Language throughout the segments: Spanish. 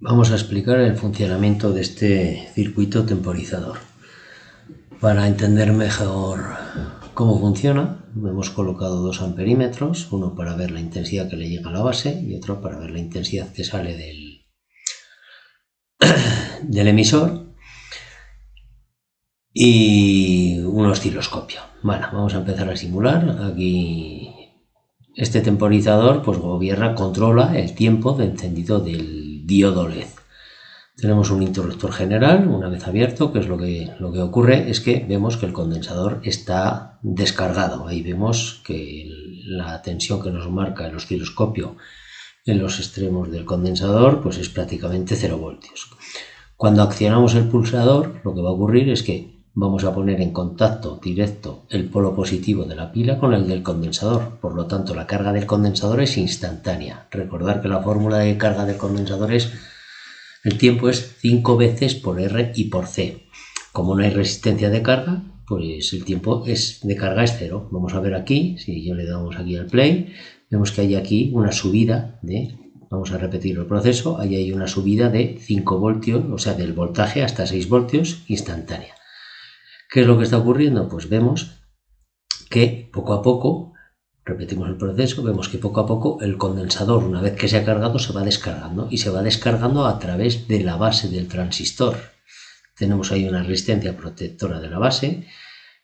Vamos a explicar el funcionamiento de este circuito temporizador. Para entender mejor cómo funciona, hemos colocado dos amperímetros, uno para ver la intensidad que le llega a la base y otro para ver la intensidad que sale del emisor, y un osciloscopio. Bueno, vamos a empezar a simular. Aquí este temporizador pues controla el tiempo de encendido del diodo LED. Tenemos un interruptor general, una vez abierto, que es lo que ocurre es que vemos que el condensador está descargado. Ahí vemos que la tensión que nos marca el osciloscopio en los extremos del condensador pues es prácticamente 0 voltios. Cuando accionamos el pulsador, lo que va a ocurrir es que vamos a poner en contacto directo el polo positivo de la pila con el del condensador. Por lo tanto, la carga del condensador es instantánea. Recordar que la fórmula de carga del condensador es el tiempo es 5 veces por R y por C. Como no hay resistencia de carga, pues el tiempo de carga es 0. Vamos a ver aquí, si yo le damos aquí al play, vemos que hay aquí una subida vamos a repetir el proceso, ahí hay una subida de 5 voltios, o sea, del voltaje hasta 6 voltios instantánea. ¿Qué es lo que está ocurriendo? Pues vemos que poco a poco, repetimos el proceso, vemos que poco a poco el condensador, una vez que se ha cargado, se va descargando y se va descargando a través de la base del transistor. Tenemos ahí una resistencia protectora de la base,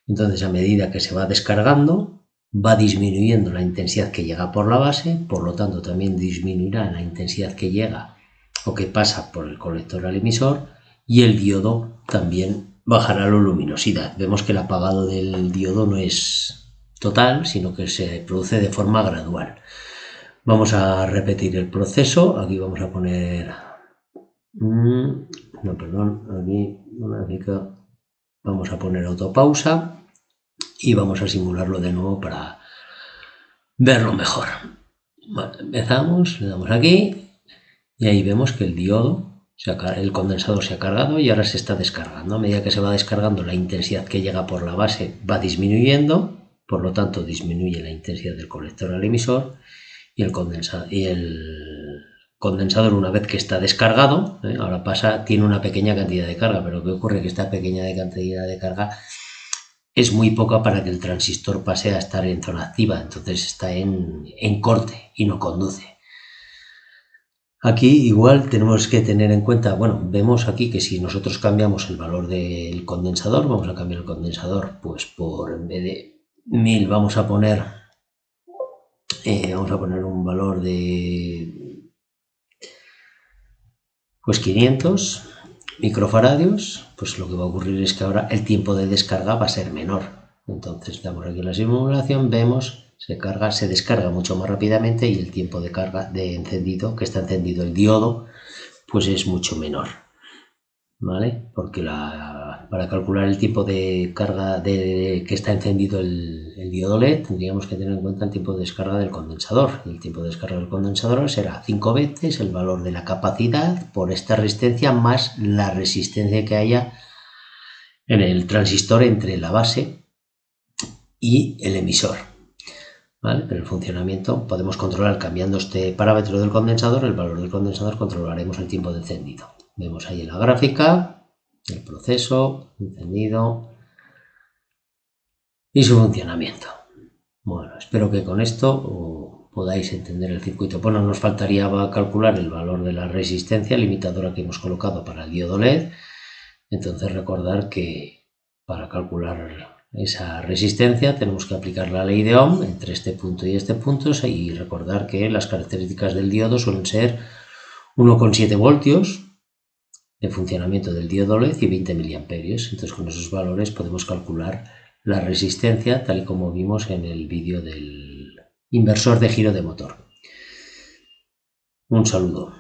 entonces a medida que se va descargando va disminuyendo la intensidad que llega por la base, por lo tanto también disminuirá la intensidad que llega o que pasa por el colector al emisor, y el diodo también bajará la luminosidad. Vemos que el apagado del diodo no es total, sino que se produce de forma gradual. Vamos a repetir el proceso. Aquí vamos a poner aquí vamos a poner autopausa y vamos a simularlo de nuevo para verlo mejor. Bueno, empezamos, le damos aquí y ahí vemos que el condensador se ha cargado y ahora se está descargando. A medida que se va descargando, la intensidad que llega por la base va disminuyendo, por lo tanto disminuye la intensidad del colector al emisor, y el condensador, una vez que está descargado, ahora tiene una pequeña cantidad de carga, pero ¿qué ocurre? Que esta pequeña cantidad de carga es muy poca para que el transistor pase a estar en zona activa, entonces está en corte y no conduce. Aquí igual tenemos que tener en cuenta, vemos aquí que si nosotros cambiamos el valor del condensador, vamos a cambiar el condensador, pues en vez de 1000 vamos a poner un valor de 500 microfaradios, pues lo que va a ocurrir es que ahora el tiempo de descarga va a ser menor. Entonces damos aquí en la simulación, vemos se descarga mucho más rápidamente y el tiempo de carga de encendido, que está encendido el diodo, pues es mucho menor, ¿vale? Porque para calcular el tiempo de carga que está encendido el diodo LED, tendríamos que tener en cuenta el tiempo de descarga del condensador. El tiempo de descarga del condensador será 5 veces el valor de la capacidad por esta resistencia más la resistencia que haya en el transistor entre la base y el emisor. ¿Vale? Pero el funcionamiento podemos controlar cambiando este parámetro del condensador, el valor del condensador, controlaremos el tiempo de encendido. Vemos ahí en la gráfica el proceso, encendido y su funcionamiento. Bueno, espero que con esto podáis entender el circuito. Bueno, nos faltaría calcular el valor de la resistencia limitadora que hemos colocado para el diodo LED. Entonces recordar que para calcular esa resistencia tenemos que aplicar la ley de Ohm entre este punto y este punto, y recordar que las características del diodo suelen ser 1,7 voltios de funcionamiento del diodo LED y 20 miliamperios. Entonces con esos valores podemos calcular la resistencia tal y como vimos en el vídeo del inversor de giro de motor. Un saludo.